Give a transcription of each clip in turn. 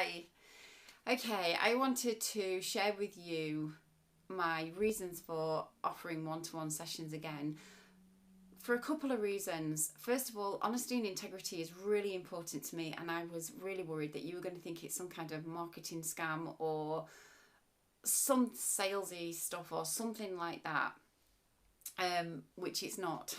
Hi. Okay, I wanted to share with you my reasons for offering one-to-one sessions again for a couple of reasons. First of all, honesty and integrity is really important to me, and I was really worried that you were going to think it's some kind of marketing scam or some salesy stuff or something like that, which it's not.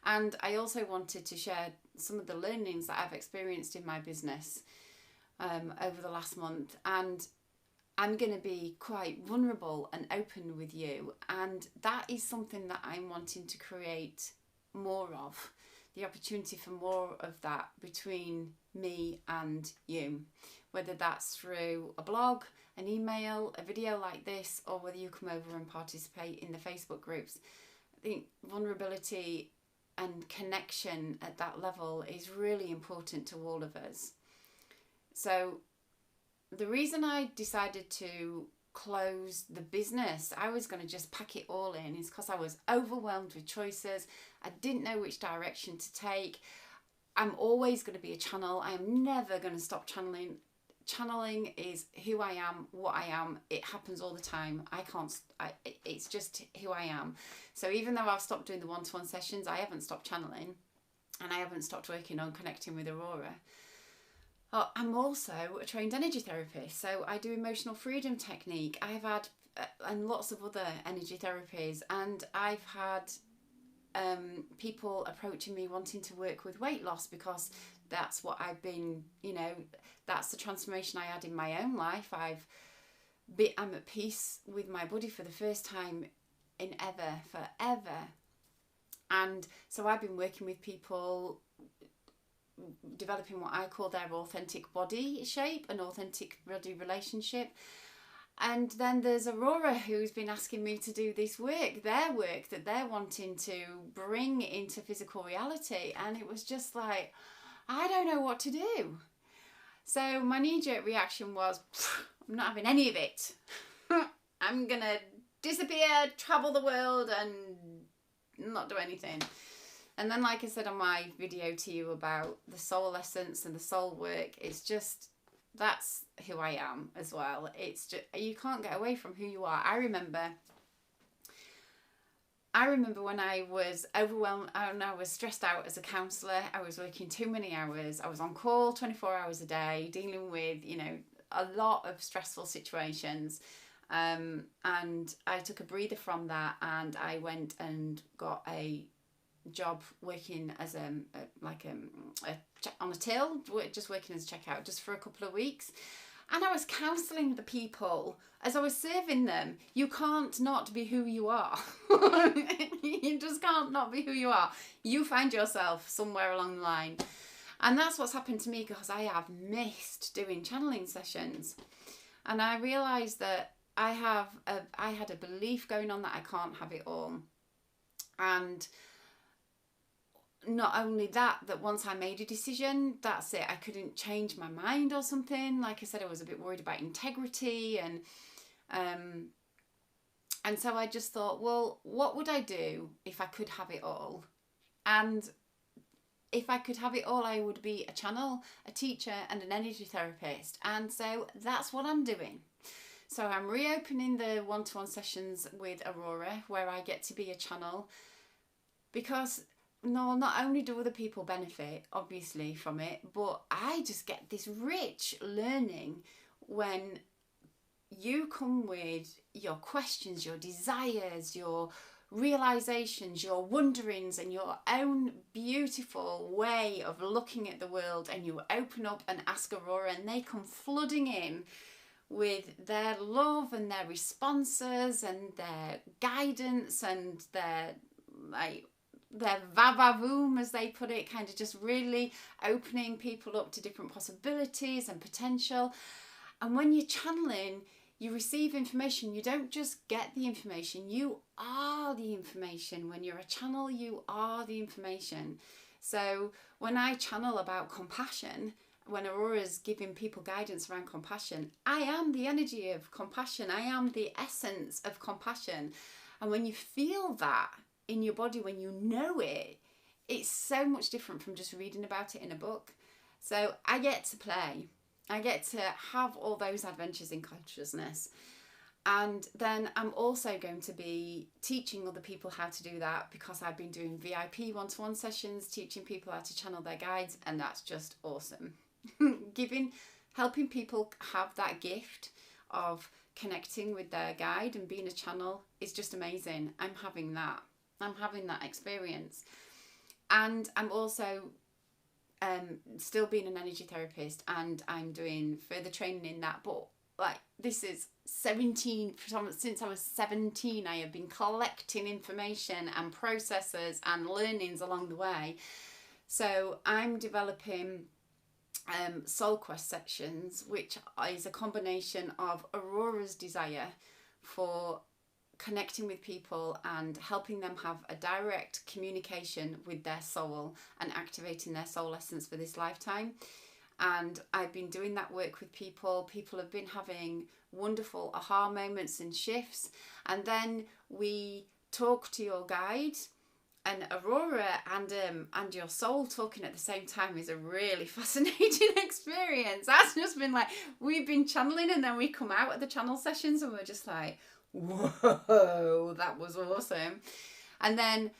And I also wanted to share some of the learnings that I've experienced in my business over the last month, and I'm going to be quite vulnerable and open with you, and that is something that I'm wanting to create more of, the opportunity for more of that between me and you, whether that's through a blog, an email, a video like this, or whether you come over and participate in the Facebook groups. I think vulnerability and connection at that level is really important to all of us. So the reason I decided to close the business, I was going to just pack it all in, is because I was overwhelmed with choices. I didn't know which direction to take. I'm always going to be a channel. I am never going to stop channeling. Channeling is who I am, what I am. It happens all the time. It's just who I am. So even though I've stopped doing the one-to-one sessions, I haven't stopped channeling, and I haven't stopped working on connecting with Aurora. I'm also a trained energy therapist, so I do emotional freedom technique. I've had and lots of other energy therapies, and I've had people approaching me wanting to work with weight loss because that's what I've been, that's the transformation I had in my own life. I'm at peace with my body for the first time in forever. And so I've been working with people, developing what I call their authentic body shape, an authentic body relationship. And then there's Aurora, who's been asking me to do this work, their work that they're wanting to bring into physical reality. And it was just like, I don't know what to do. So my knee-jerk reaction was, I'm not having any of it. I'm going to disappear, travel the world, and not do anything. And then, like I said on my video to you about the soul essence and the soul work, it's just, that's who I am as well. It's just, you can't get away from who you are. I remember when I was overwhelmed and I was stressed out as a counsellor. I was working too many hours. I was on call 24 hours a day, dealing with, a lot of stressful situations. And I took a breather from that, and I went and got a job working as on a till, just working as a checkout, just for a couple of weeks. And I was counselling the people as I was serving them. You can't not be who you are. You just can't not be who you are. You find yourself somewhere along the line. And that's what's happened to me, because I have missed doing channeling sessions. And I realised that I had a belief going on that I can't have it all. And not only that once I made a decision, that's it. I couldn't change my mind or something. Like I said, I was a bit worried about integrity, and so I just thought, well, what would I do if I could have it all? And if I could have it all, I would be a channel, a teacher, and an energy therapist. And so that's what I'm doing. So I'm reopening the one-to-one sessions with Aurora, where I get to be a channel, because not only do other people benefit, obviously, from it, but I just get this rich learning when you come with your questions, your desires, your realizations, your wonderings, and your own beautiful way of looking at the world, and you open up and ask Aurora, and they come flooding in with their love and their responses and their guidance and their va-va-voom, as they put it, kind of just really opening people up to different possibilities and potential. And when you're channeling, you receive information. You don't just get the information, you are the information. When you're a channel, you are the information. So when I channel about compassion, when Aurora's giving people guidance around compassion, I am the energy of compassion. I am the essence of compassion. And when you feel that in your body, when you know it, it's so much different from just reading about it in a book. So I get to play. I get to have all those adventures in consciousness. And then I'm also going to be teaching other people how to do that, because I've been doing VIP one-to-one sessions, teaching people how to channel their guides, and that's just awesome. Helping people have that gift of connecting with their guide and being a channel is just amazing. I'm having that experience. And I'm also still being an energy therapist, and I'm doing further training in that. But like, this is 17, since I was 17, I have been collecting information and processes and learnings along the way. So I'm developing Soul Quest sections, which is a combination of Aurora's desire for connecting with people and helping them have a direct communication with their soul and activating their soul essence for this lifetime. And I've been doing that work with people. People have been having wonderful aha moments and shifts. And then we talk to your guide, and Aurora and your soul talking at the same time is a really fascinating experience. That's just been like, we've been channeling, and then we come out at the channel sessions and we're just like, whoa, that was awesome. And then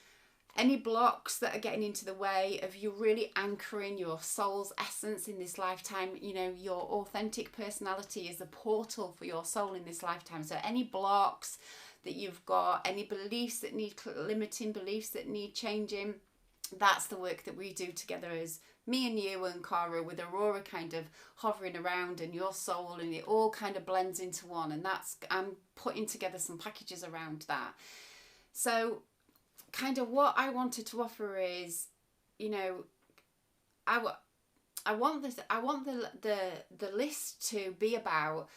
any blocks that are getting into the way of you really anchoring your soul's essence in this lifetime, you know, your authentic personality is the portal for your soul in this lifetime. So any blocks that you've got, any beliefs that need limiting beliefs that need changing, that's the work that we do together as me and you and Cara, with Aurora kind of hovering around and your soul, and it all kind of blends into one. And that's, I'm putting together some packages around that. So kind of what I wanted to offer is, you know, I want the list to be about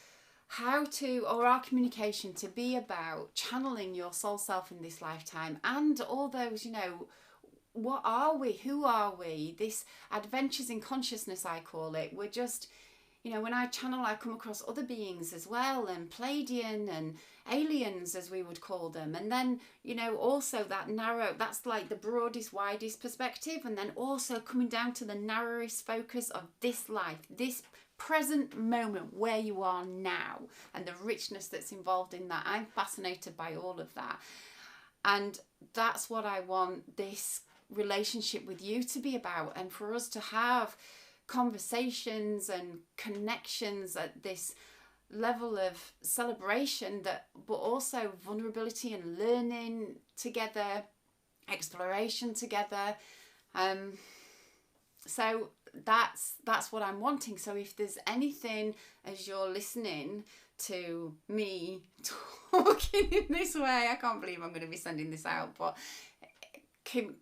how to, or our communication to be about channeling your soul self in this lifetime, and all those, you know, what are we? Who are we? This adventures in consciousness, I call it. We're just, you know, when I channel, I come across other beings as well, and Pleiadian and aliens, as we would call them. And then, you know, also that narrow, that's like the broadest, widest perspective. And then also coming down to the narrowest focus of this life, this present moment where you are now, and the richness that's involved in that. I'm fascinated by all of that. And that's what I want this relationship with you to be about, and for us to have conversations and connections at this level of celebration, that but also vulnerability and learning together, exploration together. So that's what I'm wanting. So if there's anything, as you're listening to me talking in this way, I can't believe I'm going to be sending this out, but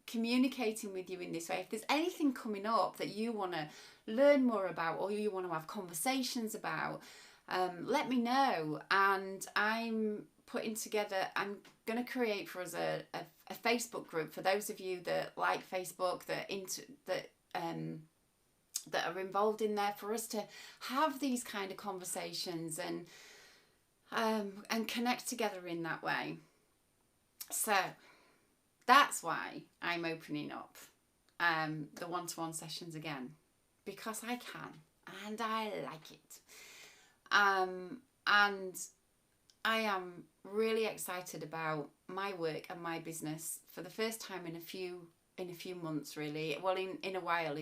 communicating with you in this way, if there's anything coming up that you want to learn more about, or you want to have conversations about, let me know. And I'm going to create for us a Facebook group for those of you that like Facebook, that are involved in there, for us to have these kind of conversations and connect together in that way. So that's why I'm opening up the one-to-one sessions again, because I can and I like it. And I am really excited about my work and my business for the first time in a few months, really. Well, in a while.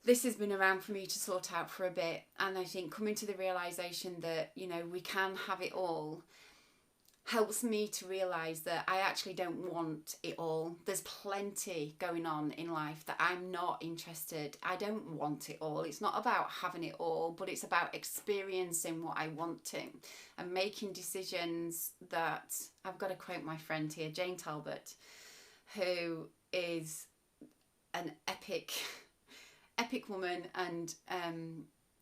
This has been around for me to sort out for a bit, and I think coming to the realization that, you know, we can have it all helps me to realize that I actually don't want it all. There's plenty going on in life that I'm not interested. I don't want it all. It's not about having it all, but it's about experiencing what I want to, and making decisions that, I've got to quote my friend here, Jane Talbot, who is an epic woman and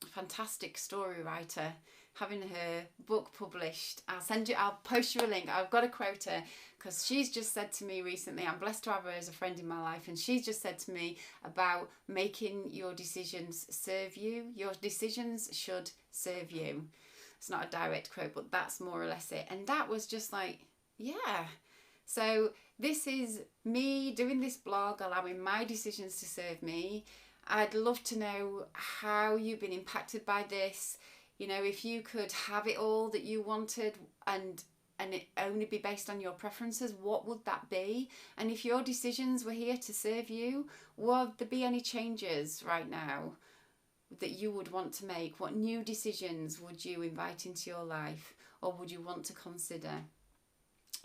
fantastic story writer, having her book published. I'll post you a link. I've got to quote her, because she's just said to me recently, I'm blessed to have her as a friend in my life, and she's just said to me about making your decisions serve you. Your decisions should serve you. It's not a direct quote, but that's more or less it. And that was just like, yeah. So this is me doing this blog, allowing my decisions to serve me, I'd love to know how you've been impacted by this. You know, if you could have it all that you wanted and it only be based on your preferences, what would that be? And if your decisions were here to serve you, would there be any changes right now that you would want to make? What new decisions would you invite into your life, or would you want to consider?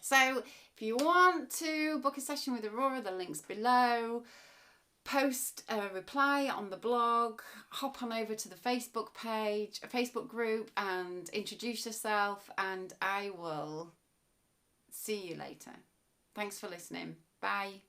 So if you want to book a session with Aurora, the link's below. Post a reply on the blog, hop on over to the Facebook page, a Facebook group, and introduce yourself, and I will see you later. Thanks for listening. Bye.